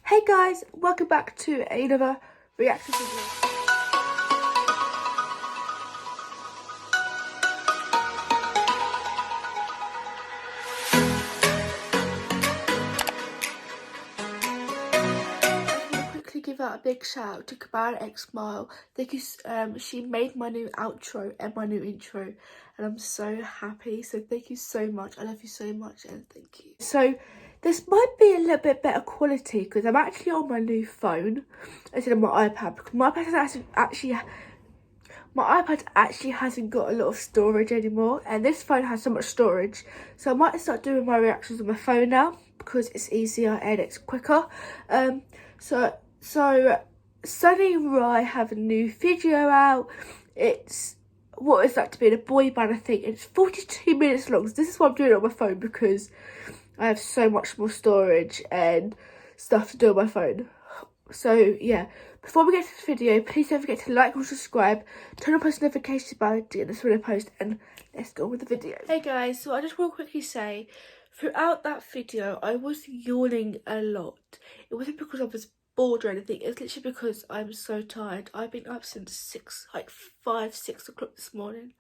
Hey guys, welcome back to another reaction video. Quickly give out a big shout out to Cabana X Smile. Thank you. She made my new outro and my new intro, and I'm so happy. So thank you so much. I love you so much, and thank you. So this might be a little bit better quality because I'm actually on my new phone instead of my iPad, because my iPad actually hasn't got a lot of storage anymore, and this phone has so much storage. So I might start doing my reactions on my phone now because it's easier and it's quicker. So Sunny and I have a new video out. It's what it's like to be in a boy band, I think. It's 42 minutes long. So this is why I'm doing it on my phone, because I have so much more storage and stuff to do on my phone. So yeah, before we get to this video, please don't forget to like and subscribe, turn on post notifications bell to get this video post, and let's go with the video. Hey guys, so I just want to quickly say, throughout that video I was yawning a lot. It wasn't because I was bored or anything, it's literally because I'm so tired. I've been up since 5, 6 o'clock this morning,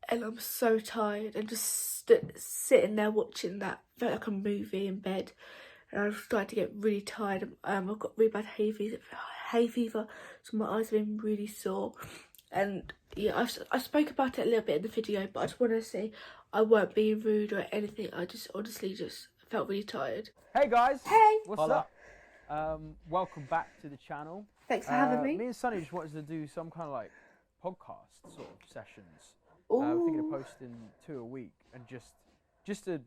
and I'm so tired, and just sitting there watching that, felt like a movie in bed. And I started to get really tired. I've got really bad hay fever, so my eyes have been really sore. And yeah, I spoke about it a little bit in the video, but I just want to say I weren't being rude or anything. I just honestly just felt really tired. Hey guys! Hey! What's up? Welcome back to the channel. Thanks for having me. Me and Sunny just wanted to do some kind of like podcast sort of sessions. We're thinking of posting 2 a week, and just to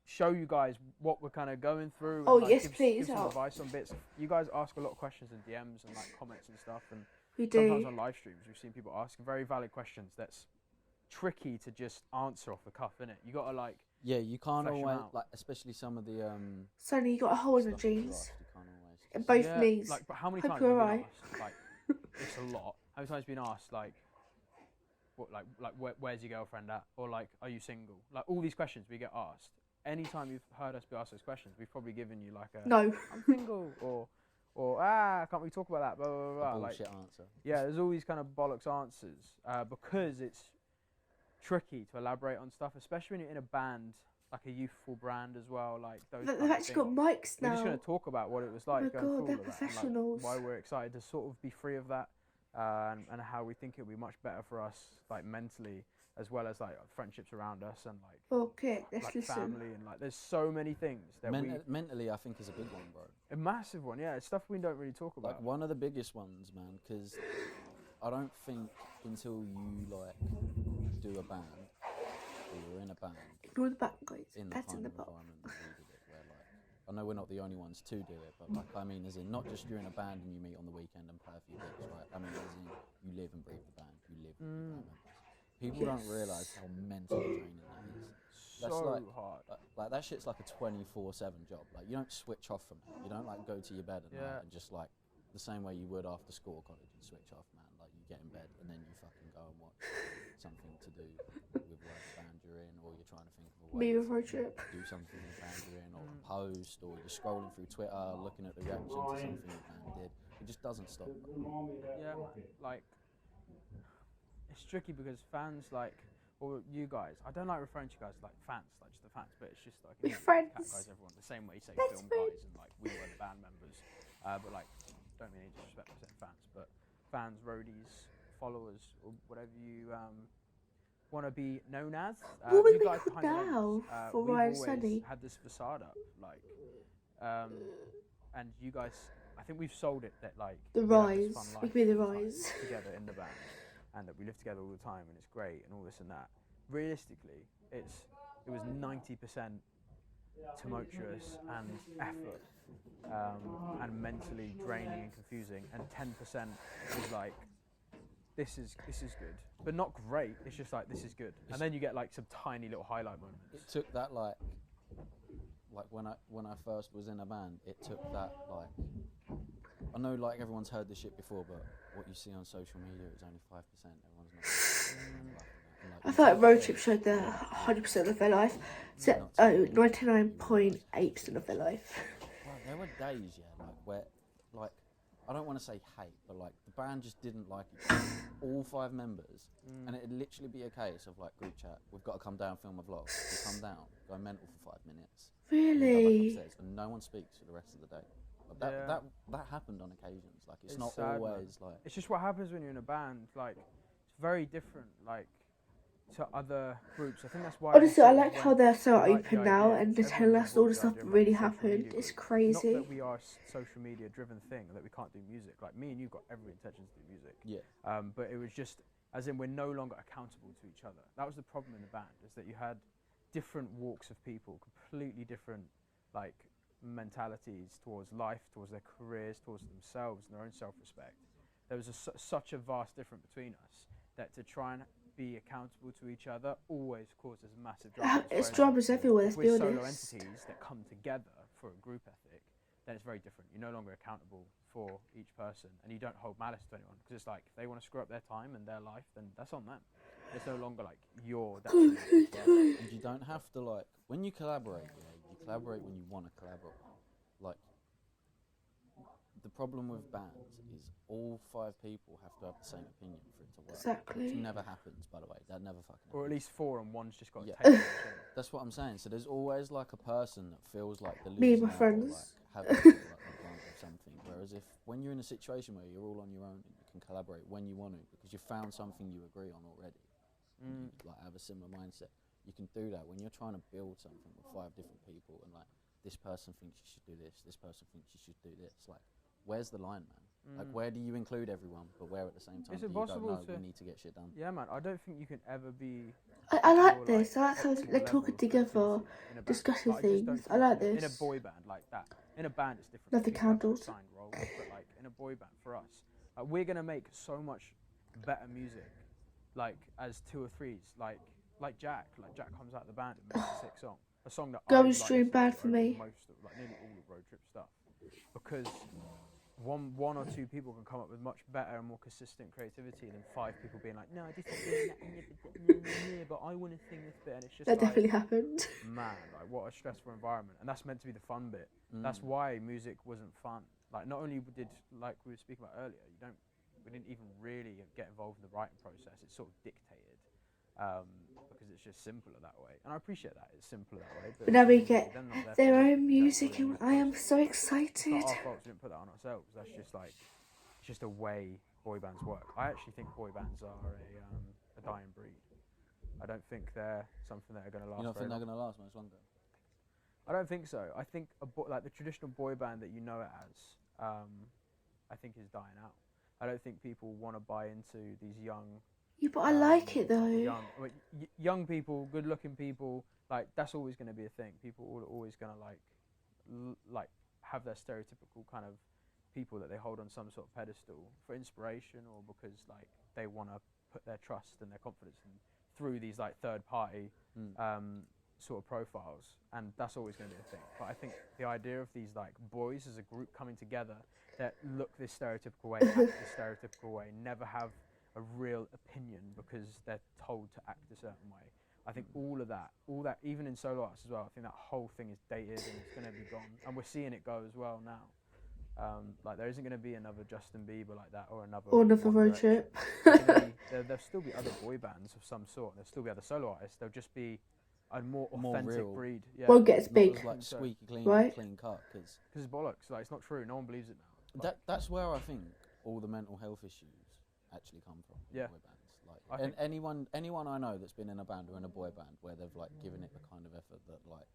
show you guys what we're kind of going through. Oh, and, like, yes, give please. some advice on bits. You guys ask a lot of questions in DMs and like comments and stuff, and We do. sometimes on live streams we've seen people asking very valid questions that's tricky to just answer off the cuff, innit? You gotta like. Yeah, you can't flesh 'em always, out. like, especially some of the Sonny, you got a hole in the stuff that you jeans ask, you can't always in just- both knees. Like, but how many Hope times you're have you alright. been asked? Like, it's a lot. How many times have you been asked, like, what, where's your girlfriend at? Or like, are you single? Like, all these questions we get asked. Anytime you've heard us be asked those questions, we've probably given you like a No. I'm single, or can't we talk about that? Blah blah blah. a Like, bullshit answer. yeah, there's all these kind of bollocks answers because it's tricky to elaborate on stuff, especially when you're in a band, like a youthful brand as well. Like those. They've actually got mics now. We're just going to talk about what it was like Oh my going God, through they're all of that, professionals. and like, why we're excited to sort of be free of that, and how we think it'll be much better for us, like mentally, as well as like friendships around us and like. Okay, let's Like listen. family, and like there's so many things that Mentally, I think is a big one, bro. a massive one, yeah. It's stuff we don't really talk about. Like one of the biggest ones, man. Because I don't think until you like do a band, or you're in a band, Ignore the back, guys. in the That's kind in the of box. environment that we did it, where like I know we're not the only ones to do it, but like I mean, as in not just you're in a band and you meet on the weekend and play a few gigs, right? I mean, as in you live and breathe the band, you live with the band members. People don't realise how mentally draining that is. That's So like, hard. like that shit's like a 24/7 job. Like you don't switch off from it. You don't like go to your bed at night and just like the same way you would after school or college and switch off, man. Like you get in bed and then you fucking go and watch something to do with whatever band you're in, or you're trying to think of a way Me to road trip. do something with the band you're in, or a post, or you're scrolling through Twitter looking at the reaction to something the band did. It just doesn't stop. Yeah, like it's tricky because fans like, or you guys, I don't like referring to you guys like fans, like just the fans, but it's just like We're cat friends. guys, everyone the same way you say Best film friends. guys and like we were the band members, but like don't mean any disrespect for saying fans, but fans, roadies, followers, or whatever you want to be known as. What would you we guys call behind the now lens, for we've Ryan always Sunny? had this facade up, like, and you guys, I think we've sold it that like The we have this rise. fun We life could be the all time rise. together in the band, and that we live together all the time, and it's great, and all this and that. Realistically, it was 90% tumultuous and effort, and mentally draining and confusing, and 10% was like, this is good, but not great. It's just like, this is good, and then you get like some tiny little highlight moments. It took that like when I first was in a band, it took that like, I know like everyone's heard this shit before, but what you see on social media is only 5%. Everyone's not. I feel like road trip showed the 100% of their life. So, 99.8% of their life. Well, there were days, yeah, like where, like, I don't want to say hate, but like the band just didn't like each other. All 5 members, and it'd literally be a case of like group chat. We've got to come down, film a vlog. We come down, go mental for 5 minutes. And we go back Really? upstairs, and no one speaks for the rest of the day. Like that happened on occasions. Like it's not sad, always man. like. It's just what happens when you're in a band. Like it's very different. Like to other groups. I think that's why. Honestly, I like how they're so open now and they're telling us all the stuff that really happened. It's crazy. Not that we are a social media driven thing, that we can't do music. Like me and you've got every intention to do music. Yeah. But it was just, as in we're no longer accountable to each other. That was the problem in the band, is that you had different walks of people, completely different like mentalities towards life, towards their careers, towards themselves and their own self-respect. There was such a vast difference between us that to try and be accountable to each other always causes massive dramas. It's dramas everywhere, let's be honest. Solo entities that come together for a group ethic, then it's very different. You're no longer accountable for each person, and you don't hold malice to anyone, because it's like if they want to screw up their time and their life, then that's on them. It's no longer like you're that. And you don't have to like when you collaborate. You collaborate when you want to collaborate. Like the problem with bands is all 5 people have to have the same opinion for it to work. Exactly. Which never happens, by the way. That never fucking happens. Or at least 4 and one's just got to take it. That's what I'm saying. So there's always like a person that feels like the Me and my losing out, friends. or, like, having like the brunt of something. Whereas if when you're in a situation where you're all on your own and you can collaborate when you want to, because you've found something you agree on already, and you like have a similar mindset, you can do that. When you're trying to build something with 5 different people and like this person thinks you should do this person thinks you should do this, like where's the line, man? Like where do you include everyone, but where at the same time Is do it you go, possible no, we need to get shit done? Yeah, man, I don't think you can ever be. I like this. I like how optimal they're talking level of together, discussing But I just don't things. I think like in a this. boy band like that. In a band, it's different. Love the because you have candles. assigned roles, but like in a boy band, for us, we're gonna make so much better music, like as 2 or 3s, like Jack. Like Jack comes out of the band and makes a sick song, a song that Going I stream like bad for me. Most of, like nearly all of road trip stuff, because one or 2 people can come up with much better and more consistent creativity than 5 people being like, no, this is doing that, but I want to sing this bit, and it's just That like, definitely happened. man, like what a stressful environment, and that's meant to be the fun bit. That's why music wasn't fun. Like not only did, like we were speaking about earlier, we didn't even really get involved in the writing process. It's sort of dictated because it's just simpler that way, and I appreciate that it's simpler that way. But now we get they're not there their for own music the and I am so It's excited. not our fault we didn't put that on ourselves. That's just like, it's just a way boy bands work. I actually think boy bands are a dying breed. I don't think they're something that are going to last. You don't think very they're long. going to last much longer? I don't think so. I think like the traditional boy band that you know it as, I think is dying out. I don't think people want to buy into these young. Yeah, but I like it though. Young people, good-looking people. Like that's always going to be a thing. People are always going to like have their stereotypical kind of people that they hold on some sort of pedestal for inspiration, or because like they want to put their trust and their confidence in through these like third-party sort of profiles, and that's always going to be a thing. But I think the idea of these like boys as a group coming together that look this stereotypical way, act this stereotypical way, never have a real opinion because they're told to act a certain way. I think all that, even in solo artists as well, I think that whole thing is dated and it's going to be gone, and we're seeing it go as well now. Like there isn't going to be another Justin Bieber like that, or another road trip. There'll still be other boy bands of some sort. There'll still be other solo artists. There'll just be a more authentic real breed. Yeah. Won't get as Not big. as, like squeaky clean, Right? clean cut, because it's bollocks. Like it's not true. No one believes it now. Like, that's where I think all the mental health issues actually come from. Yeah. Boy bands. Like, and anyone I know that's been in a band or in a boy band where they've like given it the kind of effort that like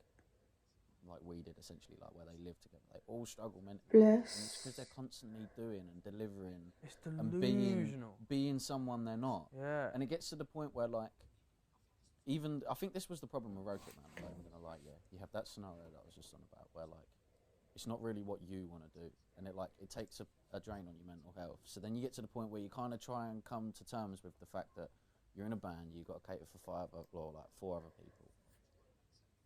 we did, essentially, like where they live together, they all struggle mentally. Bless. And it's because they're constantly doing and delivering it's and delusional. being someone they're not. Yeah. And it gets to the point where like, even I think this was the problem with Road Trip, man. Like, I'm gonna lie, yeah. You have that scenario that I was just on about, where like it's not really what you want to do, and it takes a drain on your mental health. So then you get to the point where you kind of try and come to terms with the fact that you're in a band, you've got to cater for 4 other people,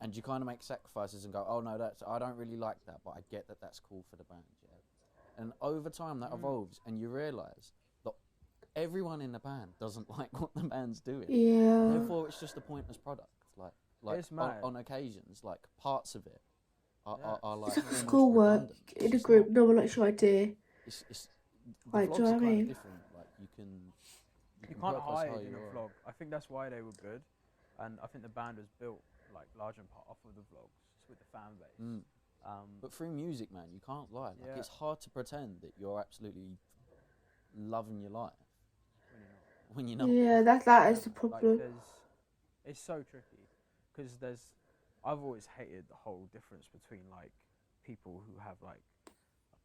and you kind of make sacrifices and go, oh no, I don't really like that, but I get that that's cool for the band, yeah. And over time that evolves, and you realise that everyone in the band doesn't like what the band's doing. Yeah. Therefore, it's just a pointless product. Like It's mad. on occasions, like parts of it are like It's like almost schoolwork redundant. It's in a just group. not- No one likes your idea. It's the Like, do you vlogs know are what I kind mean? of different. Like you You can can't purpose hide how in you a are. vlog. I think that's why they were good, and I think the band was built like large in part off of the vlogs, just with the fan base. Mm. But through music, man, you can't lie. Like Yeah. it's hard to pretend that you're absolutely loving your life when you're not. when you're not. Yeah, that is the Like problem. it's so tricky, because I've always hated the whole difference between like people who have like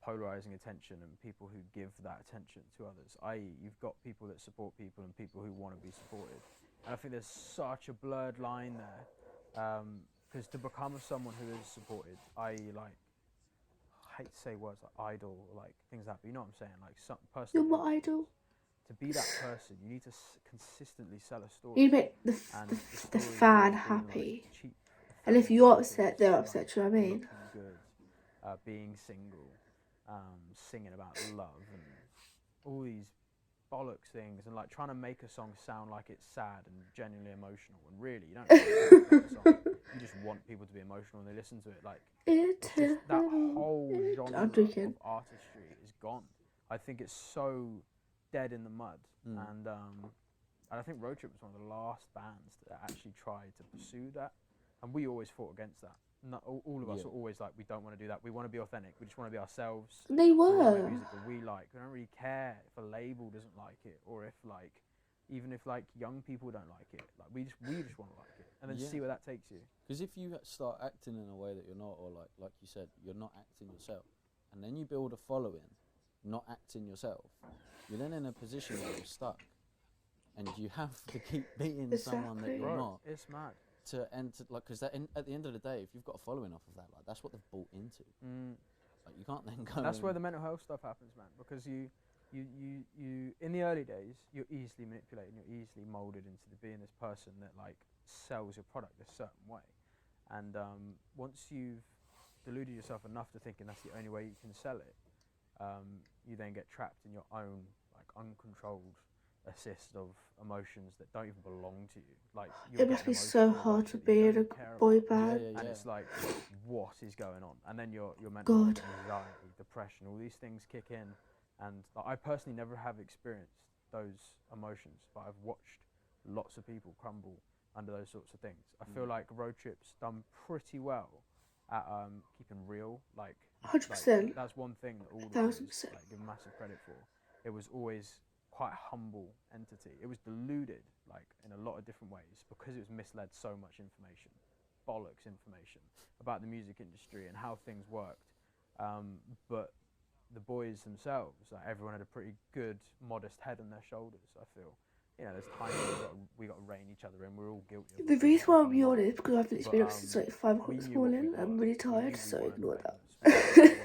polarizing attention and people who give that attention to others. I.e., you've got people that support people and people who want to be supported. And I think there's such a blurred line there, because to become someone who is supported, i.e., like, I hate to say words like idol or like things like that, but you know what I'm saying, like some person. You're my idol. To be that person, you need to consistently sell a story. You make the story has fan always been, happy. like, cheap, And if ephemeral you're happiness, upset, they're like upset. Do you know what I mean? looking good, being single, singing about love, and all these bollocks things, and like trying to make a song sound like it's sad and genuinely emotional, and really you don't really care about the song. You just want people to be emotional and they listen to it. Like it's just, that whole genre of artistry is gone. I think it's so dead in the mud, and I think Road Trip was one of the last bands that actually tried to pursue that, and we always fought against that. Not, all of us were always like, we don't want to do that. We want to be authentic. We just want to be ourselves. They We want to were. make music that we like. We don't really care if a label doesn't like it, or if like, even if like young people don't like it. Like we just want to like it, and then see where that takes you. Because if you start acting in a way that you're not, or like you said, you're not acting yourself, and then you build a following, not acting yourself, you're then in a position where you're stuck, and you have to keep being someone that you're not. It's mad. To enter, like, because at the end of the day, if you've got a following off of that, like, that's what they've bought into. Like, you can't then go. That's where the mental health stuff happens, man. Because you in the early days, you're easily manipulated, you're easily molded into being this person that like sells your product a certain way, and once you've deluded yourself enough to thinking that's the only way you can sell it, you then get trapped in your own like uncontrolled assist of emotions that don't even belong to you. Like It must be so hard to be in a boy band. and it's like, what is going on? And then your mental anxiety, depression, all these things kick in. And like, I personally never have experienced those emotions, but I've watched lots of people crumble under those sorts of things. I feel like Road Trip's done pretty well at keeping real. Like 100%. That's one thing that all the boys 1000%. like give massive credit for. It was always quite a humble entity. It was deluded like in a lot of different ways because it was misled so much information, bollocks information about the music industry and how things worked. But the boys themselves, like everyone had a pretty good, modest head on their shoulders. I feel, you know, there's times we got to rein each other in. We're all guilty. The reason why I'm yawning is because I've been experiencing since like 5 o'clock this morning. I'm really tired, so ignore that.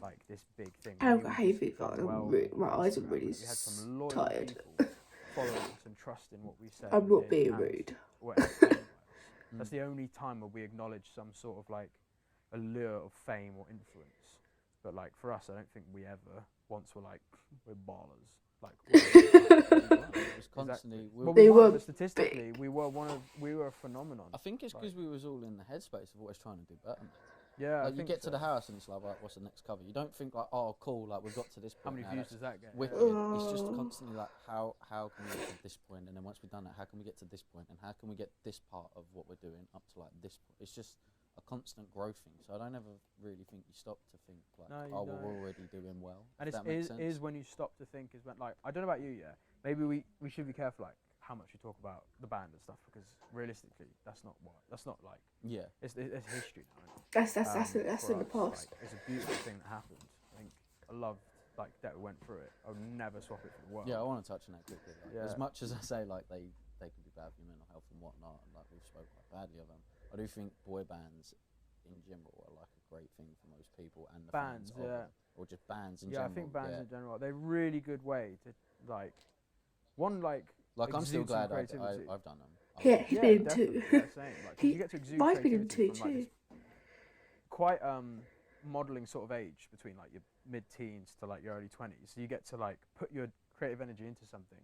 Like this big thing. I haven't got hay fever. My eyes are really we had some loyal tired. people following us and trusting what we said. I'm not being rude. That's the only time where we acknowledge some sort of like allure of fame or influence. But like for us, I don't think we ever once were like, we're ballers. Like it was constantly. But we were statistically, we were a phenomenon. I think it's because we was all in the headspace of always trying to do better. Yeah, like you get to the house and it's like, right, what's the next cover? You don't think like, oh, cool, like we've got to this point. How many views does that get? Wicked. It's just constantly like, how can we get to this point? And then once we've done that, how can we get to this point? And how can we get this part of what we're doing up to like this point? It's just a constant growth thing. So I don't ever really think you stop to think like, oh, we're already doing well. And it is when you stop to think is when, like, I don't know about you, yeah. Maybe we should be careful like how much we talk about the band and stuff, because realistically that's not like it's history now. That's in the past. Like, it's a beautiful thing that happened. I think I love like that we went through it. I would never swap it for the world. Yeah, I want to touch on that quickly. Like, as much as I say like they could be bad for your mental health and whatnot, and like we've spoken quite badly of them, I do think boy bands in general are like a great thing for most people and the bands, fans of them, or just bands in general. I think bands in general, they're a really good way to like I'm still glad I've done them. Yeah, he's been in two. You get to exude Mine's been in creativity two from, like, too. Quite modelling sort of age between like your mid-teens to like your early 20s. So you get to like put your creative energy into something,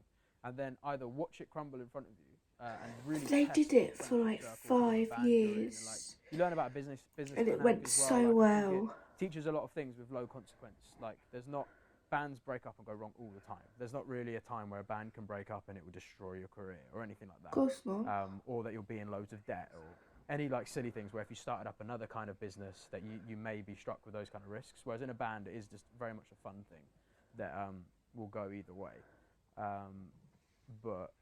and then either watch it crumble in front of you and really. They did it for like 5 years. you learn about business And it dynamic went as well. so like, I think well. it teaches a lot of things with low consequence. Like there's not bands break up and go wrong all the time. There's not really a time where a band can break up and it will destroy your career or anything like that. Of course not. Or that you'll be in loads of debt or any like silly things where if you started up another kind of business that you may be struck with those kind of risks. Whereas in a band, it is just very much a fun thing that will go either way. But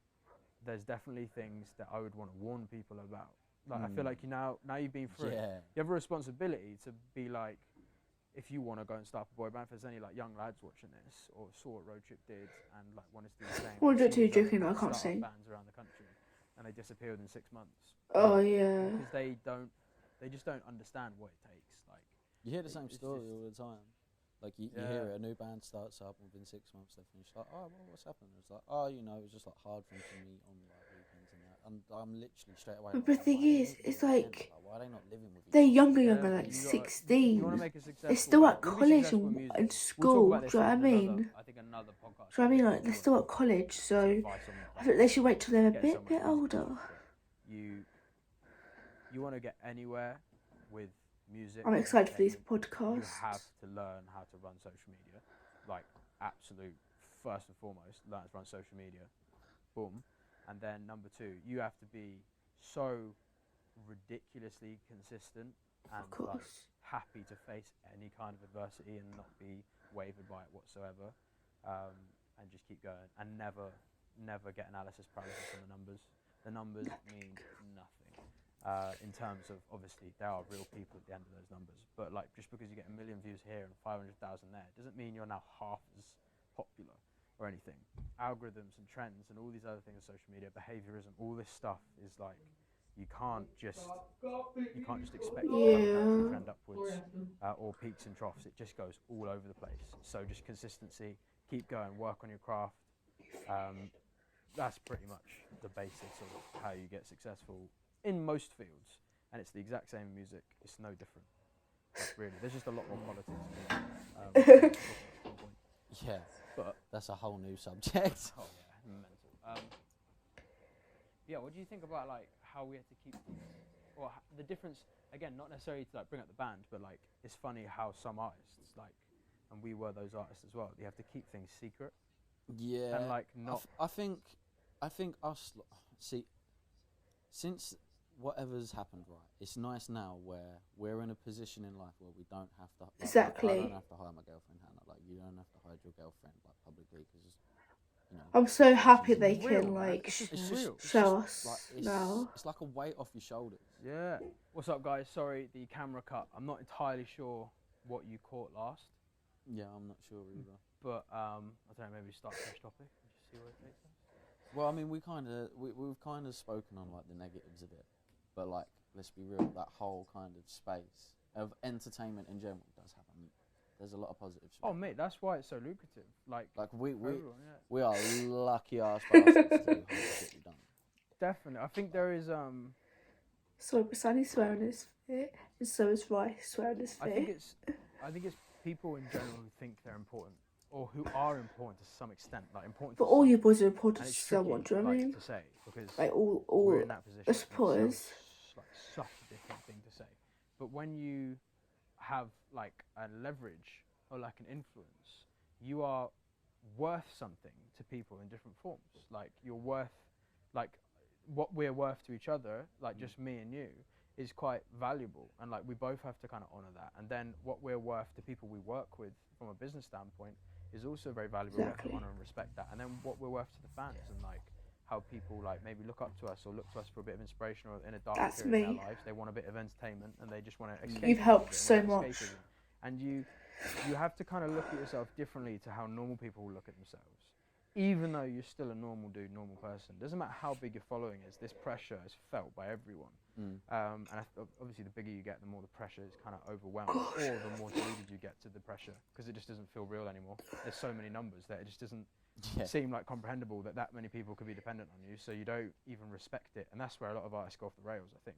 there's definitely things that I would want to warn people about. Like I feel like now you've been through it, you have a responsibility to be like, if you want to go and start a boy band, if there's any like young lads watching this or saw what Road Trip did and like wanted to do the same. Well, don't see too these other joking, I can't startup sing. bands around the country, and they disappear within 6 months. Oh yeah. Because they just don't understand what it takes. Like You hear the same story all the time. Like you hear it, a new band starts up and within 6 months they finish. Like, oh, well, what's happened? It's like, oh, you know, it was just like hard for them to meet on like weekends and that. And I'm literally straight away. But like, the thing why are they is, living it's with like them? Why are they not living with each they're other? younger, but like you 16. want to make a successful They're still at band. You'll be college successful in and music. in We'll school. talk Do about you this know what I in mean? I think another podcast. Do you know what I mean? Like they're still at college, so I think they should wait till they're a bit older. You want to get anywhere with music. I'm excited for these entertainment, podcasts. You have to learn how to run social media, like absolute first and foremost. Learn how to run social media, boom, and then number two, you have to be so ridiculously consistent and like happy to face any kind of adversity and not be wavered by it whatsoever, and just keep going and never get analysis paralysis on the numbers. The numbers mean nothing. In terms of, obviously, there are real people at the end of those numbers, but like just because you get 1 million views here and 500,000 there doesn't mean you're now half as popular or anything. Algorithms and trends and all these other things, social media, behaviorism, all this stuff is like you can't just expect it to have a constant trend upwards or peaks and troughs. It just goes all over the place. So just consistency, keep going, work on your craft. That's pretty much the basics of how you get successful in most fields, and it's the exact same in music. It's no different. Like, really, there's just a lot more politics. Yeah, but that's a whole new subject. Oh yeah, mental. Yeah, what do you think about like how we had to keep things, or the difference? Again, not necessarily to like bring up the band, but like it's funny how some artists like, and we were those artists as well. You have to keep things secret. Yeah, and like not. I think us see since whatever's happened, right? It's nice now where we're in a position in life where we don't have to. Like, Exactly. I don't have to hire my girlfriend, Hannah. Like you don't have to hide your girlfriend like publicly because. You know, I'm so happy they real, can like real. show us like, now. It's like a weight off your shoulders. Yeah. What's up, guys? Sorry, the camera cut. I'm not entirely sure what you caught last. Yeah, I'm not sure either. But I don't know. Maybe start a fresh topic and just see where it takes us. Well, I mean, we've kind of spoken on like the negatives of it, but like let's be real, that whole kind of space of entertainment in general does have there's a lot of positives. Oh mate, that's why it's so lucrative. Like we are lucky ass bastards to do half the shit we've done. Definitely, I think there is So Bassani swearing his feet, and so is Rice swearing his feet. I think it's people in general who think they're important, or who are important to some extent, like important. But all you boys are important to someone, do you know what I mean? To say, because like all we're in that position. the supporters. Like such a different thing to say. But when you have like a leverage or like an influence, you are worth something to people in different forms. Like you're worth, like what we're worth to each other, like just me and you, is quite valuable. And like we both have to kind of honour that. And then what we're worth to people we work with from a business standpoint is also very valuable. Exactly. We have to honour and respect that. And then what we're worth to the fans and like how people like maybe look up to us or look to us for a bit of inspiration or in a dark period in their lives. They want a bit of entertainment and they just want to escape. You've helped so much. And you have to kind of look at yourself differently to how normal people will look at themselves. Even though you're still a normal dude, normal person. Doesn't matter how big your following is, this pressure is felt by everyone. And obviously the bigger you get, the more the pressure is kind of overwhelmed, or the more deluded you get to the pressure, because it just doesn't feel real anymore. There's so many numbers that it just doesn't seem like comprehensible that many people could be dependent on you, so you don't even respect it. And that's where a lot of artists go off the rails, I think.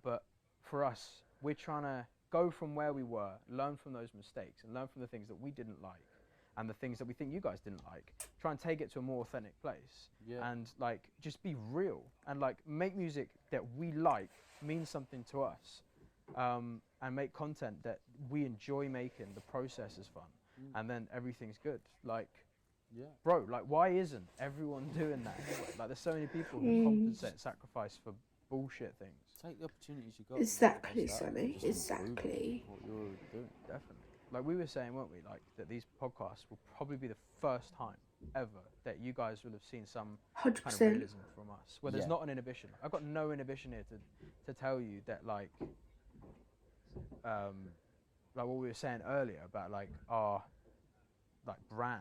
But for us, we're trying to go from where we were, learn from those mistakes, and learn from the things that we didn't like, and the things that we think you guys didn't like. Try and take it to a more authentic place, and like just be real and like make music that we like, means something to us, and make content that we enjoy making. The process is fun, and then everything's good. Like, bro, like why isn't everyone doing that anyway? Like there's so many people who compensate and sacrifice for bullshit things. Take the opportunities you got. Exactly, Sonny. Exactly. What you're already doing. Definitely. Like we were saying, weren't we? Like that these podcasts will probably be the first time ever that you guys will have seen some 100%. kind of realism from us, where there's not an inhibition. I've got no inhibition here to tell you that like what we were saying earlier about like our like brand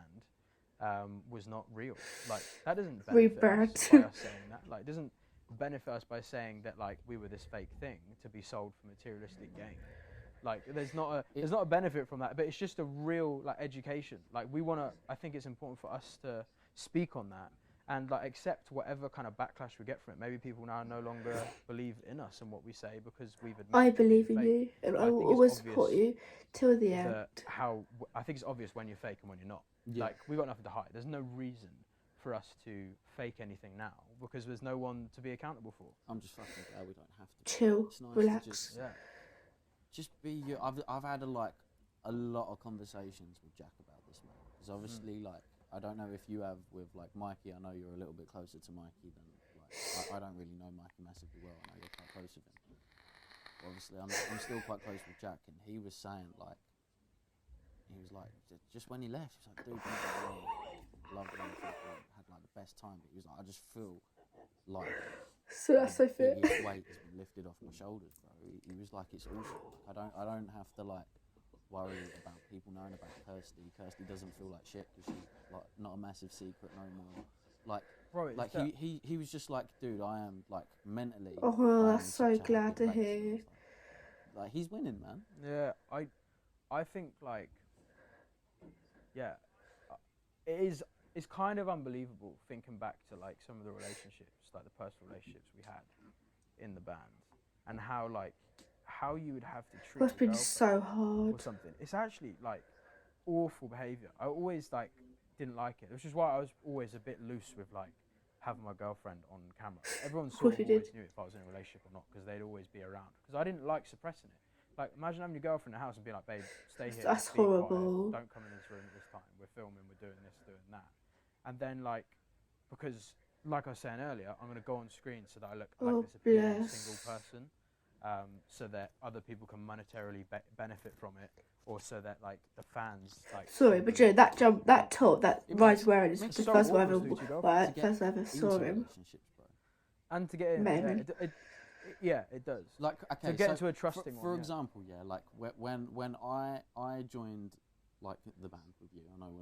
was not real. Like that doesn't benefit us by us saying that. Like it doesn't benefit us by saying that like we were this fake thing to be sold for materialistic gain. Like there's not a benefit from that, but it's just a real like education. Like I think it's important for us to speak on that and like accept whatever kind of backlash we get from it. Maybe people now no longer believe in us and what we say because we've admitted I believe in you, and I will always support you till the end. I think it's obvious when you're fake and when you're not. Like we've got nothing to hide. There's no reason for us to fake anything now because there's no one to be accountable for. I'm just fucking glad we don't have to. Chill, it's nice relax. Just be you. I've had a lot of conversations with Jack about this, man. Because obviously, like, I don't know if you have with like Mikey. I know you're a little bit closer to Mikey than like I don't really know Mikey massively well. I know you're quite close with him. But obviously, I'm still quite close with Jack, and he was saying like, just when he left, he was like, dude, loved him, had like the best time. But he was like, I just feel like so that's so fair. The biggest weight has been lifted off my shoulders, bro. He was like, it's awesome. I don't have to like worry about people knowing about Kirsty. Kirsty doesn't feel like shit because she's like not a massive secret no more. Like, bro, like he was just like, dude, I am like mentally. Oh, that's so glad to hear. Like he's winning, man. Yeah, I think like, yeah, it's kind of unbelievable thinking back to like some of the relationships, like the personal relationships we had in the band, and how you would have to treat. It's been so hard. Or something. It's actually like awful behaviour. I always like didn't like it, which is why I was always a bit loose with like having my girlfriend on camera. Everyone sort of always knew if I was in a relationship or not because they'd always be around. Because I didn't like suppressing it. Like imagine having your girlfriend in the house and being like, babe, stay here. That's horrible. Quiet. Don't come in this room at this time. We're filming. We're doing this, doing that. And then like, because like I was saying earlier, I'm gonna go on screen so that I look like this appealing single person, so that other people can monetarily benefit from it, or so that like the fans like. Sorry, but you know, that top that Ryan's wearing is the first one I ever saw him. And to get in, it does. Like okay, to get into a trusting one. For example, like when I joined like the band with you, I know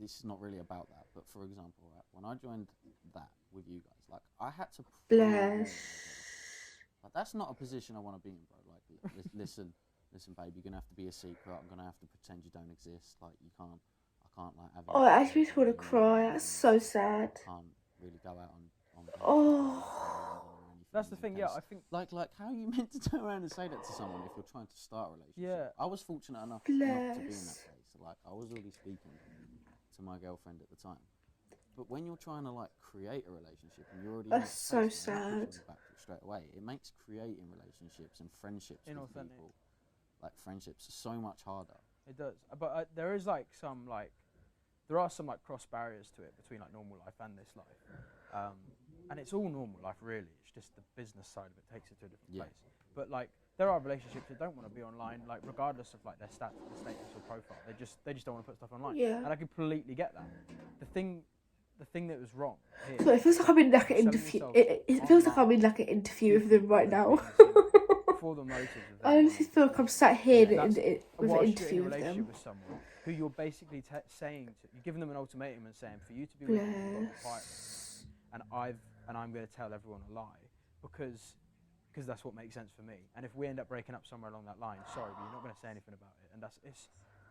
this is not really about that, but for example, right, when I joined that with you guys, like I had to bless. Like that's not a position I want to be in, bro. Like listen, babe, you're gonna have to be a secret. I'm gonna have to pretend you don't exist. Like I can't like have. Oh, I actually just want to cry. That's so sad. Can't really go out on That's the thing, yeah. I think like how are you meant to turn around and say that to someone if you're trying to start a relationship? Yeah. I was fortunate enough not to be in that place. So, like I was already speaking to my girlfriend at the time. But when you're trying to like create a relationship and you're already that's so sad. Straight away, it makes creating relationships and friendships with people, like friendships, so much harder. It does, but there is like there are some like cross barriers to it between like normal life and this life, and it's all normal life really. It's just the business side of it takes it to a different place. But like there are relationships that don't want to be online, like regardless of like their status or profile. They just don't want to put stuff online. Yeah. And I completely get that. The thing that was wrong here. So it feels like I'm in like an interview. It feels like I'm in like an interview with them right now. For the motives of I honestly feel like I'm sat here with an interview with them. With someone who you're basically saying to, you're giving them an ultimatum and saying, for you to be with me, you've got to fight me. And I'm going to tell everyone a lie because that's what makes sense for me. And if we end up breaking up somewhere along that line, sorry, but you're not going to say anything about it. And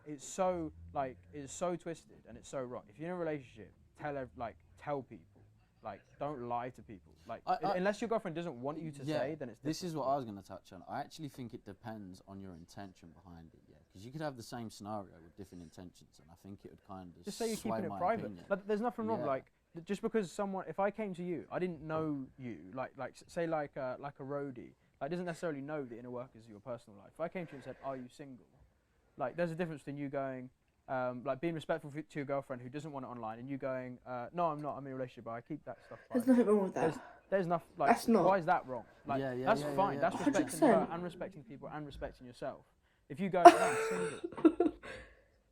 it's so twisted and it's so wrong. If you're in a relationship, tell people, like don't lie to people, like unless your girlfriend doesn't want you to say, then it's different. This is what I was going to touch on. I actually think it depends on your intention behind it, because you could have the same scenario with different intentions, and I think it would kind of Just say you're sway keeping it my private. opinion. But there's nothing wrong. Yeah. Like just because someone, if I came to you, I didn't know you. Say like a roadie. Like doesn't necessarily know the inner workings of your personal life. If I came to you and said, "Are you single?" Like there's a difference between you going, like being respectful to your girlfriend who doesn't want it online, and you going, "No, I'm not. I'm in a relationship, but I keep that stuff private." There's nothing wrong with that. There's nothing. Like, That's not. why is that wrong? Like, that's fine. That's respecting 100%. her and respecting people and respecting yourself. If you go, "No, I'm single,"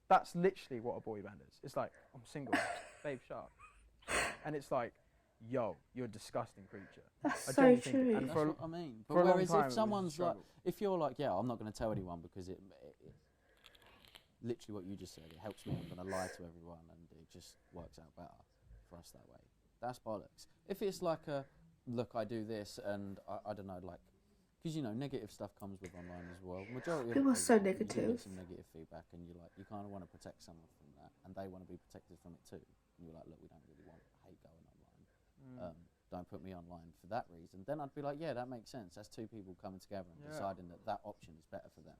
that's literally what a boy band is. It's like, I'm single, babe, shut up. And it's like, yo, you're a disgusting creature. That's so true. That's what I mean. But for a long whereas time, if it someone's was a like, if you're like, yeah, I'm not going to tell anyone because it literally what you just said, it helps me, I'm going to lie to everyone and it just works out better for us that way. That's bollocks. If it's like a, look, I do this and I don't know, like, because, you know, negative stuff comes with online as well. Majority of People are so you do negative. get some negative feedback and you kind of want to protect someone from that and they want to be protected from it too. And you're like, look, we don't really want hate going online. Don't put me online for that reason. Then I'd be like, yeah, that makes sense. That's two people coming together and deciding that that option is better for them.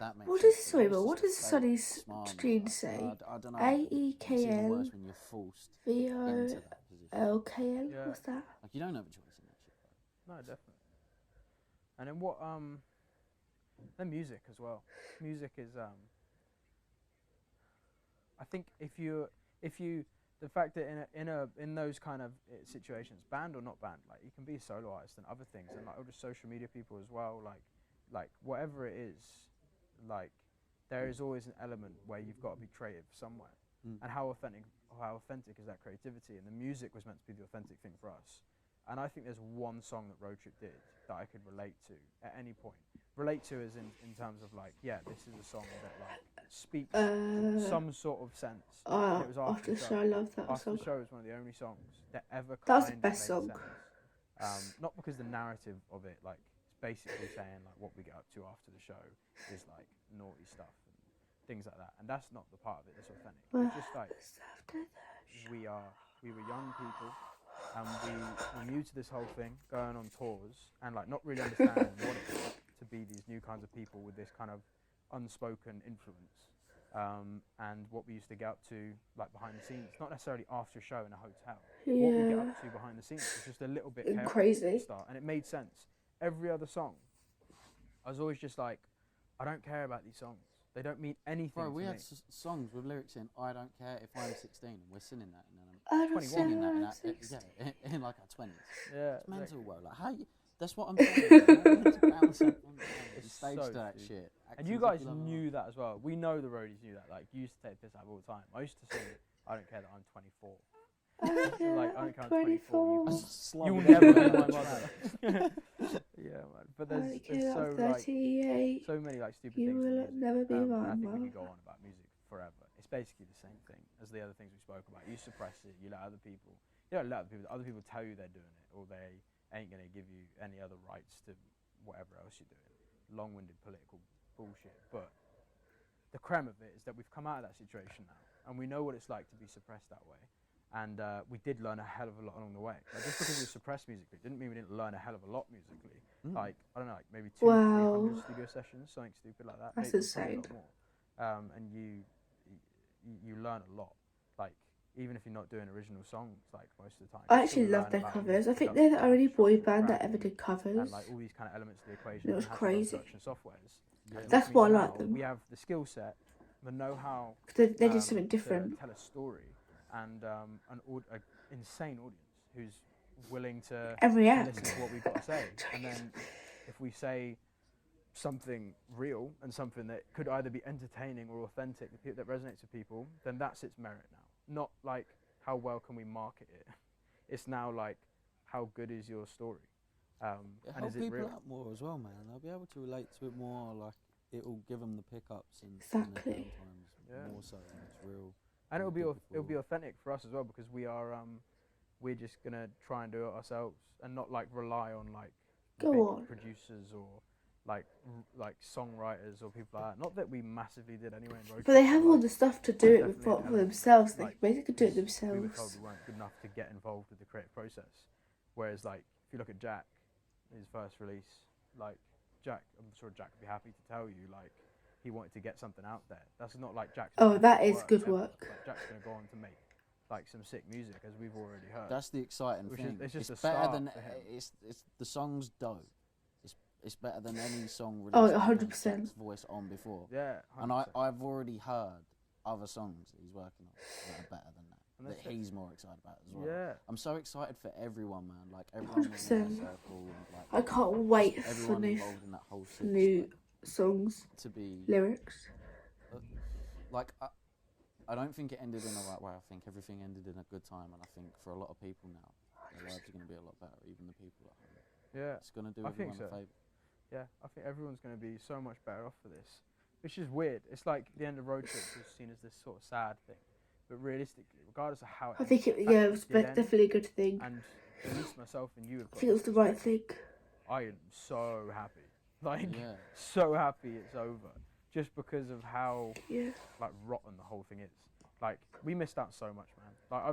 That makes sense. What does Sonny's stream say? I don't know. AEKL It's even worse when you're forced into that position. VOLKL. Yeah. What's that? Like you don't have a choice in that shit, bro. No, definitely. And then what? Then music as well. Music is I think the fact that in those kind of situations, band or not band, like you can be a solo artist and other things, and like just social media people as well, like whatever it is, like there is always an element where you've got to be creative somewhere. And how authentic is that creativity? And the music was meant to be the authentic thing for us. And I think there's one song that Road Trip did that I could relate to at any point. Relate to as in terms of like, yeah, this is a song that like speaks some sort of sense. And it was After the Show. I love that After song. the Show is one of the only songs that ever That was the kind of best made song. sense. Not because the narrative of it, like, it's basically saying like what we get up to after the show is like naughty stuff and things like that. And that's not the part of it that's authentic. It's just like we were young people. And we were new to this whole thing, going on tours, and like not really understanding what it's like to be these new kinds of people with this kind of unspoken influence, and what we used to get up to like behind the scenes, not necessarily after a show in a hotel. What we get up to behind the scenes was just a little bit chaotic crazy at the start, and it made sense. Every other song, I was always just like, I don't care about these songs. They don't mean anything. Bro, we to had me. Songs with lyrics in "I don't care if I'm 16" and we're singing that in singing that that in like our 20s. Yeah, It's mental, exactly. bro. Like how you? That's what I'm saying. You need to bounce up on It's stage so to that stupid. shit. And you guys knew that as well. We know the roadies knew that. Like, you used to take the piss out of all the time. I used to sing, I don't care that I'm 24. Like, I don't care I'm 24. You'll never be my mother. Yeah, man. But there's so, like, so many, like, stupid You things. will in music. never be And my I think we mother. could go on about music forever. It's basically the same thing as the other things we spoke about. You suppress it, you let other people, you don't let other people tell you they're doing it, or they ain't going to give you any other rights to whatever else you're doing. Long-winded political bullshit. But the creme of it is that we've come out of that situation now, and we know what it's like to be suppressed that way. And we did learn a hell of a lot along the way. Like, just because we were suppressed musically didn't mean we didn't learn a hell of a lot musically. Like, I don't know, like maybe 200-300 studio sessions, something stupid like that. That's Maybe probably insane. a lot more. And you learn a lot. Like, even if you're not doing original songs, like most of the time. I you actually still love learn their about covers. I music think they're the production, only boy structure, band that ever branding, did covers. and like all these kind of elements of the equation. It was and how to crazy. build production softwares. Yeah. That's Which why I means like now them. We have the skill set, the know-how. They did something different. To tell a story, and an insane audience who's willing to And react. listen to what we've got to say. And then if we say something real and something that could either be entertaining or authentic, that resonates with people, then that's its merit now. Not like how well can we market it. It's now like how good is your story, and help is it people real? out more as well, man. They'll be able to relate to it more. Like it'll give them the pickups and Exactly. the downtimes more so. And it's real. And it'll be People it'll be authentic for us as well, because we're just gonna try and do it ourselves and not like rely on like Go big on. producers or like songwriters or people like that. Not that we massively did anyway. In Road But they Trip, have all like, the stuff to do it definitely with an for element, themselves. They like, basically do it we were told themselves. we weren't good enough to get involved with the creative process. Whereas like if you look at Jack, his first release, like Jack, I'm sure Jack would be happy to tell you, like he wanted to get something out there. That's not like Jack's. Oh, that is work good ever. work. Like, Jack's gonna go on to make like some sick music, as we've already heard. That's the exciting Which thing. It's just it's a better start than for him. it's the song's dope. It's better than any song released. Oh, that had 100%. Jack's voice on before. Yeah, 100%. And I've already heard other songs that he's working on that are better than that. And That he's more excited about as well. Yeah. I'm so excited for everyone, man. Like everyone was 100%. in that circle. And, like, I can't wait for everyone new involved in that whole new songs, to be lyrics. like I don't think it ended in the right way. I think everything ended in a good time, and I think for a lot of people now, their lives are going to be a lot better. Even the people at home. Yeah. It's going to do I think everyone so. a favour. Yeah, I think everyone's going to be so much better off for this, which is weird. It's like the end of road trips was seen as this sort of sad thing, but realistically, regardless of how it I think it, ended, yeah, the it was fact that it did definitely a good thing. end, and at least myself and you have I got think it was the right thing. I am so happy, like Yeah. so happy it's over, just because of how Yeah. like rotten the whole thing is. Like we missed out so much, man. Like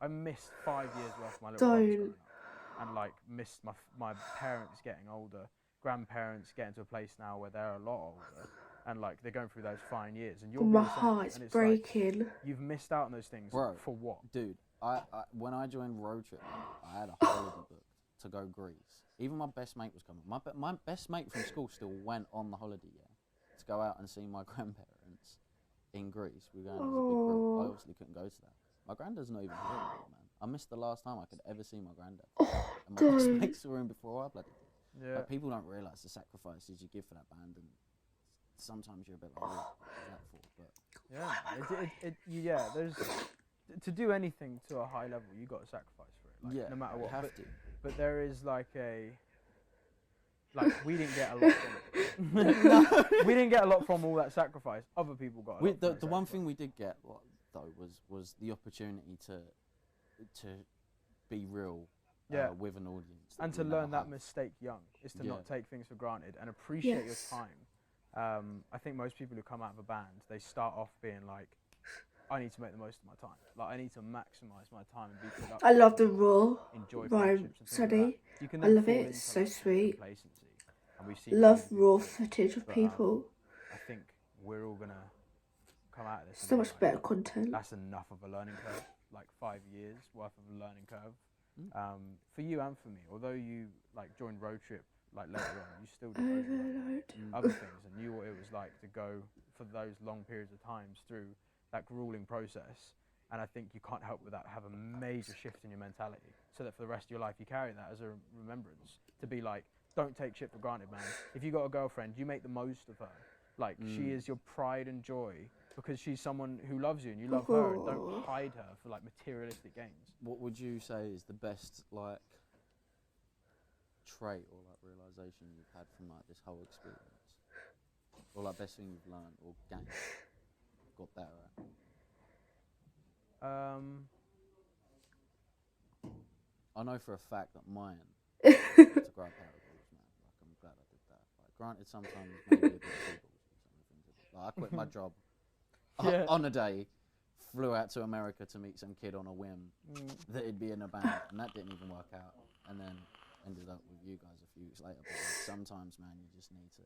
I missed 5 years worth of my little brothers growing up, and like missed my parents getting older, grandparents getting to a place now where they're a lot older, and like they're going through those fine years, and you're My the same, heart's and it's breaking. Like, you've missed out on those things. Bro, for what? Dude, I when I joined road trip, I had a holiday booked to go Greece. Even my best mate was coming. My best mate from school still went on the holiday, to go out and see my grandparents in Greece. We were going as a big group. I obviously couldn't go to that. My granddad's not even here anymore, man. I missed the last time I could ever see my granddad. And my best mate saw him before I bloody did. Yeah. Like, people don't realise the sacrifices you give for that band, and sometimes you're a bit like, what is that for? But Yeah, there's to do anything to a high level, you got to sacrifice for it. Like, no matter you what. have to. But there is like we didn't get a lot from it. We didn't get a lot from all that sacrifice. Other people got a lot from The one thing we did get though was the opportunity to be real with an audience. And to learn that mistake young is to not take things for granted and appreciate your time. I think most people who come out of a band, they start off being like, I need to make the most of my time. Like I need to maximise my time and be productive. I love the raw enjoy rhyme study. You can I then love fall it. into, It's so like, sweet. complacency, and we've seen Love loads of raw people, footage of but, people. I think we're all gonna come out of this. So and be much like, better content. That's enough of a learning curve. Like 5 years worth of a learning curve. For you and for me. Although you like joined road trip like later on, you still did other things and knew what it was like to go for those long periods of times through that grueling process. And I think you can't help with that have a major shift in your mentality, so that for the rest of your life you carry that as a remembrance. To be like, don't take shit for granted, man. If you got a girlfriend, you make the most of her. Like she is your pride and joy because she's someone who loves you and you love her. And don't hide her for like materialistic gains. What would you say is the best like trait or like realization you've had from like this whole experience, or like best thing you've learned or gained, got better at? I know for a fact that mine to grow a pair of balls, man. Like I'm glad I did that. Like granted, sometimes maybe a bit too balls. Like I quit my job on a day, flew out to America to meet some kid on a whim that he'd be in a band, and that didn't even work out. And then ended up with you guys a few weeks later. But like, sometimes, man, you just need to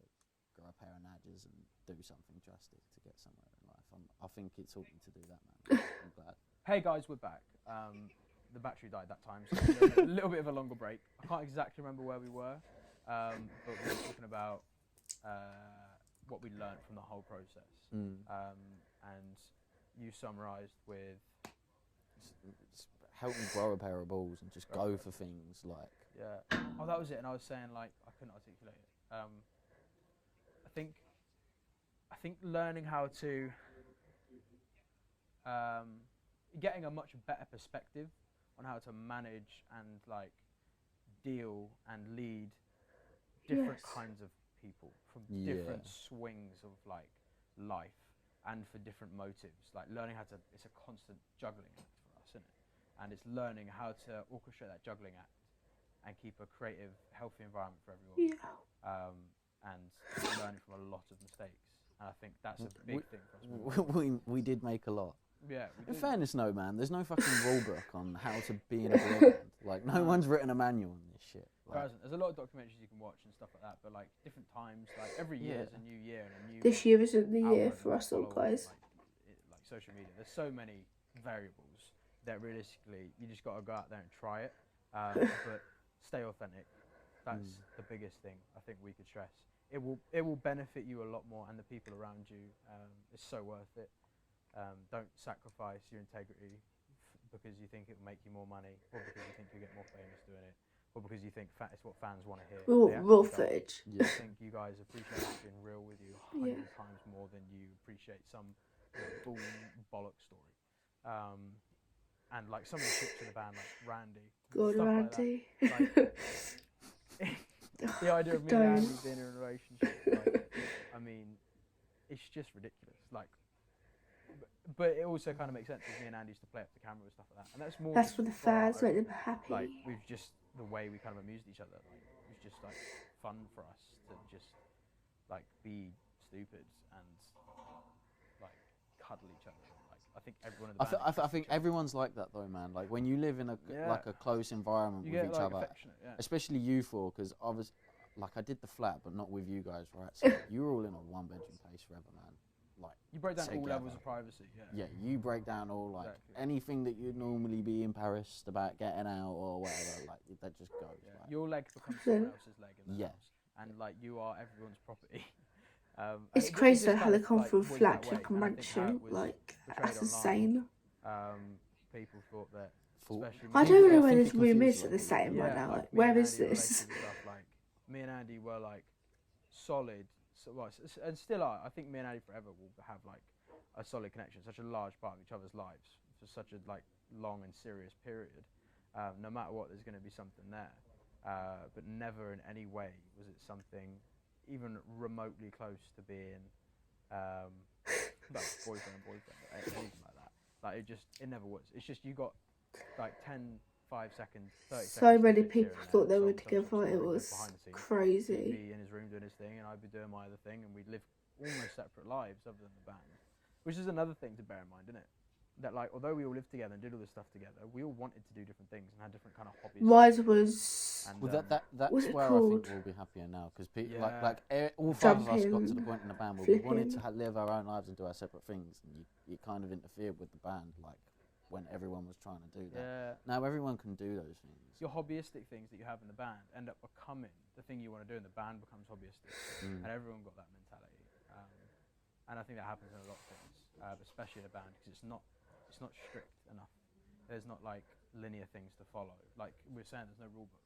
grow a pair of nadges and do something drastic to get somewhere in life. I think it taught me to do that, man. I'm glad. Hey guys, we're back. The battery died that time, so a little bit of a longer break. I can't exactly remember where we were, but we were talking about what we learned from the whole process. And you summarised with help me grow a pair of balls and just go for things like. Yeah. Oh, that was it. And I was saying like I couldn't articulate it. I think learning how to getting a much better perspective on how to manage and like deal and lead different kinds of people from different swings of like life and for different motives. Like learning how to, it's a constant juggling act for us, isn't it? And it's learning how to orchestrate that juggling act and keep a creative, healthy environment for everyone. And learning from a lot of mistakes. And I think that's a big thing for us. We did make a lot. Yeah. In fairness, no, man. There's no fucking rule book on how to be in a boy band. Like, no one's written a manual on this shit. Like, there's a lot of documentaries you can watch and stuff like that, but like different times, like every year is a new year and a new. This year isn't the year algorithm for us all, follow, guys. Like social media. There's so many variables that realistically you just got to go out there and try it, but stay authentic. That's the biggest thing I think we could stress. It will benefit you a lot more and the people around you. It's so worth it. Don't sacrifice your integrity because you think it will make you more money, or because you think you get more famous doing it, or because you think it's what fans want to hear. Raw footage. I think you guys appreciate us being real with you 100 times more than you appreciate some bull bollock story. And like some of the chicks in the band, like Randy. God, Randy. Like that. The idea of me and Andy being in a relationship, like, I mean, it's just ridiculous. Like, but it also kind of makes sense because me and Andy used to play up the camera and stuff like that, and that's for the fans, make them happy. Like, we've just the way we kind of amused each other. Like, it was just like fun for us to just like be stupid and like cuddle each other. Like, I think everyone in the band. I think everyone's like that though, man. Like when you live in a like a close environment you with get, each like, other, especially you four, because I was like I did the flat, but not with you guys, right? So you were all in a one-bedroom place forever, man. Like you break down all together. levels of privacy. Yeah, you break down all like anything that you'd normally be embarrassed about getting out or whatever. Like that just goes. Yeah. Like. Your leg becomes someone else's leg in the house, and like you are everyone's property. It's crazy how they come from flat to like a mansion. Like that's insane. People thought that. I don't know where this room is at the same right now. Like, where is this? Like, me and Andy were like solid, and still are. I think me and Andy forever will have like a solid connection, such a large part of each other's lives for such a like long and serious period. No matter what, there's going to be something there, but never in any way was it something even remotely close to being like boyfriend, anything like that. Like it never was. It's just you got like 10, 5 seconds, 30 seconds. So many people thought they were together. It was crazy. He'd be in his room doing his thing, and I'd be doing my other thing, and we'd live almost separate lives other than the band. Which is another thing to bear in mind, isn't it? That like, although we all lived together and did all this stuff together, we all wanted to do different things and had different kind of hobbies. Mine was. And, that's where I think we'll be happier now, because all five of us got to the point in the band where we wanted to live our own lives and do our separate things, and you kind of interfered with the band, like when everyone was trying to do that. Yeah. Now everyone can do those things. Your hobbyistic things that you have in the band end up becoming the thing you want to do, and the band becomes hobbyistic, and everyone got that mentality. And I think that happens in a lot of things, especially in a band, because it's not strict enough. There's not like linear things to follow. Like we were saying, there's no rule book,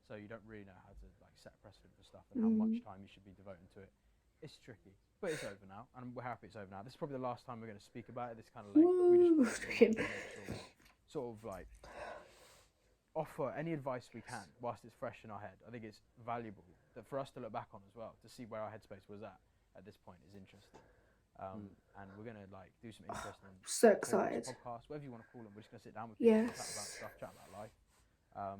so you don't really know how to like set precedent for stuff and how much time you should be devoting to it. It's tricky, but it's over now, and we're happy it's over now. This is probably the last time we're going to speak about it. This kind of late. We just sort of like offer any advice we can whilst it's fresh in our head. I think it's valuable that for us to look back on as well, to see where our headspace was at this point is interesting. And we're going to like do some interesting so excited podcasts, whatever you want to call them. We're just going to sit down with people, chat about stuff, chat about life,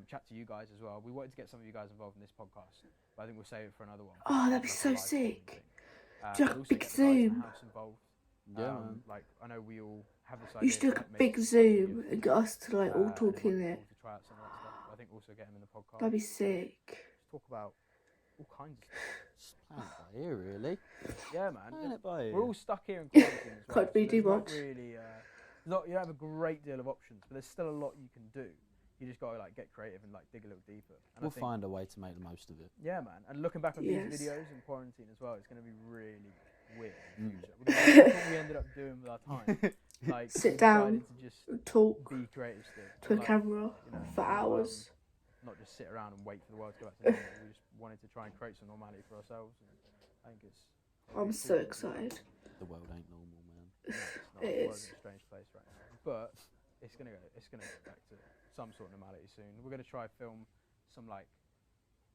chat to you guys as well. We wanted to get some of you guys involved in this podcast, but I think we'll save it for another one. Oh, that'd be so sick. Do like a big Zoom. Yeah, like I know we all have this idea. You should do like a big Zoom and get us to like all talk in it. To try out some of that stuff. I think also get them in the podcast. That'd be sick. Just talk about all kinds of stuff. Just plan it by ear, really. Yeah, man. Plan it by ear. We're all stuck here in quarantine as well. Can't really do much. Really, you don't have a great deal of options, but there's still a lot you can do. You just got to like get creative and like dig a little deeper. And we'll find a way to make the most of it. Yeah, man. And looking back on these videos in quarantine as well, it's going to be really weird in the future. That's what we ended up doing with our time. Like sit down, to just talk, be creative still, to a camera for hours. Not just sit around and wait for the world to go back to normal. We just wanted to try and create some normality for ourselves. And I think it's. I'm so excited. The world ain't normal, man. No, it's not. The world's in a strange place right now, but it's gonna go back to some sort of normality soon. We're gonna try film some like,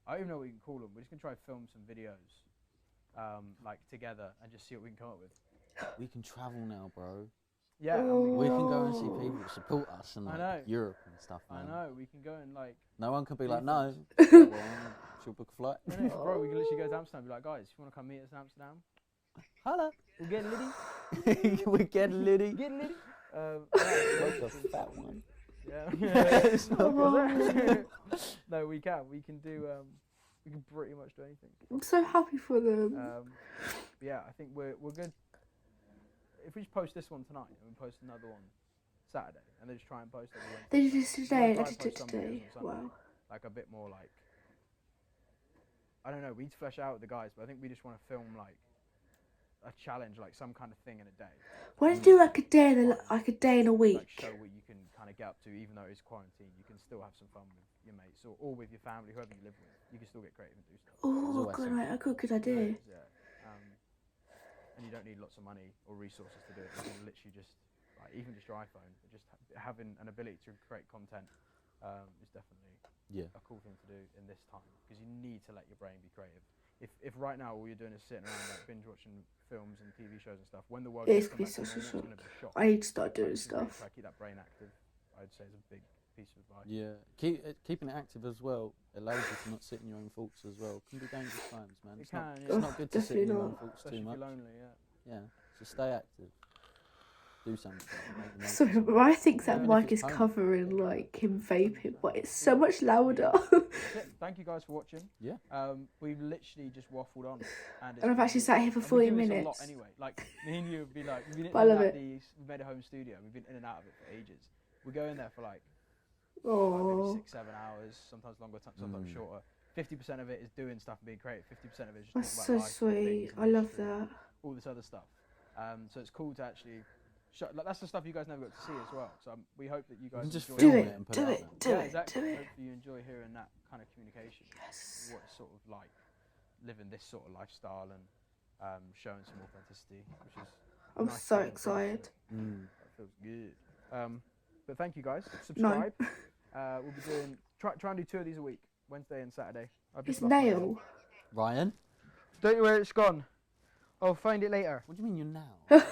I don't even know what we can call them. We're just gonna try film some videos, like together, and just see what we can come up with. We can travel now, bro. Yeah, we can go and see people that support us in like, Europe and stuff, man. I know, we can go and like... No one can be like, no, she'll book a flight. No, bro, we can literally go to Amsterdam and be like, guys, you want to come meet us in Amsterdam? Holla. We're getting litty. We're getting litty. Getting litty. Like a fat one. Yeah. Oh. No, we can. We can do. We can pretty much do anything. I'm so happy for them. But yeah, I think we're good. If we just post this one tonight and we post another one Saturday, and then just try and post every Wednesday. They did this today, We'll I try and did it post some videos today. on Sunday, Wow. like a bit more like. I don't know. We need to flesh out with the guys, but I think we just want to film like a challenge, like some kind of thing in a day. Why don't you do like a day in a week? Like show what you can kind of get up to, even though it's quarantine. You can still have some fun with your mates or with your family, whoever you live with. You can still get creative and do stuff. Oh, God, I got a good idea. Yeah. And you don't need lots of money or resources to do it. You can literally just, like, even just your iPhone, just having an ability to create content is definitely a cool thing to do in this time, because you need to let your brain be creative. If right now all you're doing is sitting around like binge watching films and TV shows and stuff, when the world It's gets gonna be such a going to be a shock. I need to start doing Try stuff. to keep that brain active, I'd say, is a big piece of advice. Yeah, keeping it active as well allows you to not sit in your own thoughts as well. Can be dangerous times, man. It It's not, can, it's not good to sit in your own thoughts especially too if much. you're lonely, yeah. Yeah, so stay active. Do something. So I think that Even if mic it's is home. covering like him vaping, but it's so much louder. Thank you guys for watching. Yeah. We've literally just waffled on, and And I've actually sat here for and we 40 do this a minutes. lot anyway. Like me and you would be like, we've been in But I and love out it. these. We made a home studio. We've been in and out of it for ages. We go in there for like maybe Oh, 6-7 hours, sometimes longer, sometimes shorter. 50% of it is doing stuff and being creative. 50% of it is just that's talking so about life, sweet. things, I love industry, that. all this other stuff. So it's cool to actually. Like, that's the stuff you guys never got to see as well. So we hope that you guys just enjoy Do film it, it and put do it out it, there. do yeah, it, exactly. do it. Hopefully you enjoy hearing that kind of communication. Yes. What it's sort of like living this sort of lifestyle and showing some authenticity, which is. I'm nice so to bring to excited. it. That feels good. But thank you guys. Subscribe. We'll be doing try and do 2 of these a week, Wednesday and Saturday. It's nail. Ryan, Don't you where it's gone. I'll find it later. what do you mean you're now?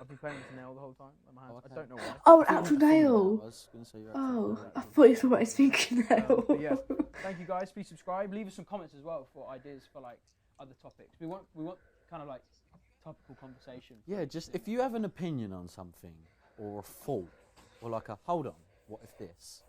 I've been playing with nail the whole time. On my hands. okay. I don't know why. Oh, an I thought you actual meant a fingernail. nail. I was going to say your Oh, actual I nail. thought you were about his fingernail. But yeah, thank you guys. Please subscribe. Leave us some comments as well for ideas for like other topics. We want kind of like topical conversation. Yeah, just if you have an opinion on something or a thought or like a hold on, what if this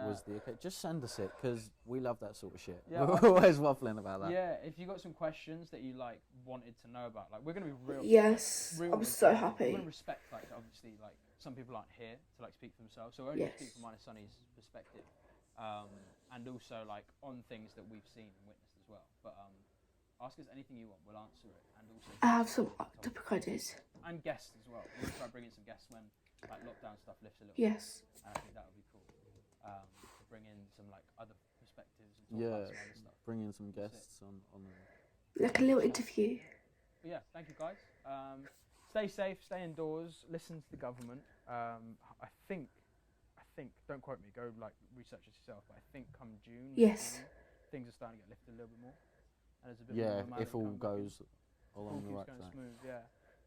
was the okay? Just send us it, because we love that sort of shit. Yeah, We're always waffling about that. Yeah, if you got some questions that you like wanted to know about, like we're gonna be real. Yes, real I'm with so you. happy. We're gonna respect, like, obviously, like some people aren't here to like speak for themselves, so we're only Yes. speak from mine and Sonny's perspective, and also like on things that we've seen and witnessed as well. But ask us anything you want, we'll answer it, and also I have some topic ideas. and guests as well. We'll try bringing some guests when like lockdown stuff lifts a little. Yes. Bit. And I think that would be cool. To bring in some like other perspectives and talk about some other stuff. Bring in some guests on Like a little interview. But yeah, thank you guys. Stay safe, stay indoors, listen to the government. I think, don't quote me, go like research it yourself, but I think come June, Yes. things are starting to get lifted a little bit more. And there's a bit yeah, more if all goes along the keeps right going track. smooth, yeah.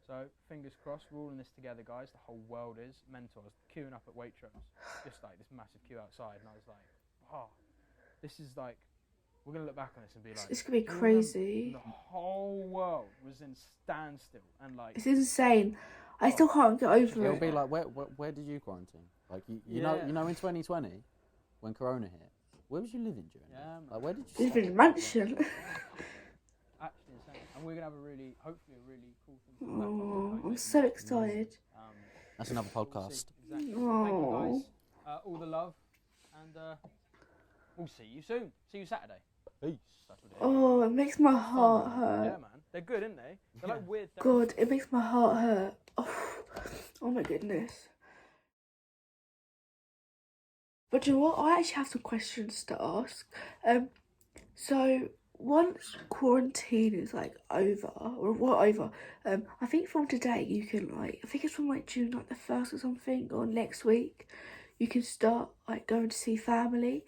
So fingers crossed, we're all in this together, guys. The whole world is. Mentors queuing up at Waitrose, just like this massive queue outside, and I was like, oh, this is like, we're gonna look back on this and be like, It's gonna be "Do you crazy. remember?" The whole world was in standstill, and like, It's insane. I still can't get over It'll it. be like, where did you quarantine? Like you know in 2020 when Corona hit, where was you living during Yeah, that? man. Like where did you Live stay? in a mansion. actually insane. And we're gonna have a really, hopefully, a really cool thing to look back on. Oh, like, I'm maybe so next year. excited. That's another We'll see. podcast. Exactly. Oh. Thank you guys. All the love, and we'll see you soon. See you Saturday. Peace. That's what it is. Oh, it makes my heart Yeah, hurt. man. They're good, aren't they? They're like weird. God, it makes my heart hurt. Oh my goodness. But you know what? I actually have some questions to ask. So once quarantine is like over, or what over? I think from today you can like, I think it's from like June like the 1st or something, or next week, you can start like going to see family.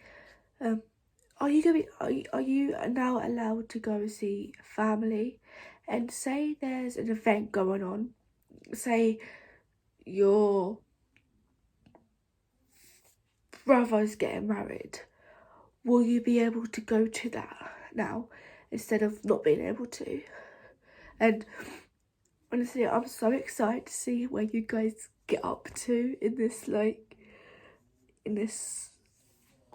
Are you now allowed to go and see family? And say there's an event going on, say your brother's getting married, will you be able to go to that now instead of not being able to? And honestly, I'm so excited to see where you guys get up to in this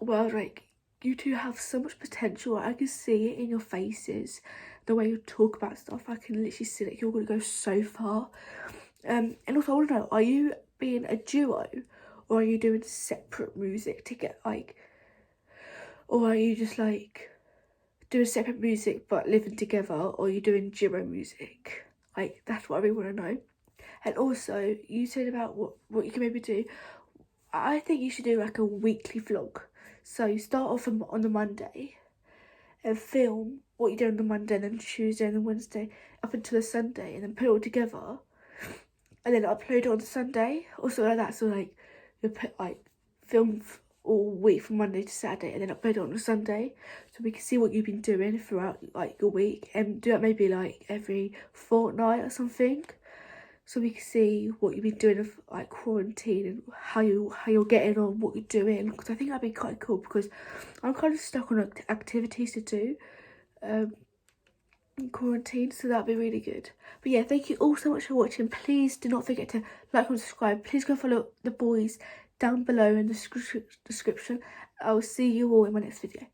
world. Like, you two have so much potential. I can see it in your faces, the way you talk about stuff. I can literally see that you're going to go so far. And also I want to know, are you being a duo, or are you doing separate music to get like, or are you just like doing separate music but living together, or are you doing duo music? Like, that's what I really want to know. And also, you said about what you can maybe do. I think you should do like a weekly vlog. So you start off on the Monday and film what you do on the Monday, and then Tuesday and then Wednesday up until the Sunday, and then put it all together and then upload it on the Sunday or something like that. So like you put like film all week from Monday to Saturday and then upload it on the Sunday, so we can see what you've been doing throughout like your week, and do it maybe like every fortnight or something, so we can see what you've been doing of like quarantine and how you're getting on, what you're doing, because I think that'd be quite cool, because I'm kind of stuck on activities to do in quarantine, so that'd be really good. But yeah, thank you all so much for watching. Please do not forget to like and subscribe. Please go follow the boys down below in the description. I'll see you all in my next video.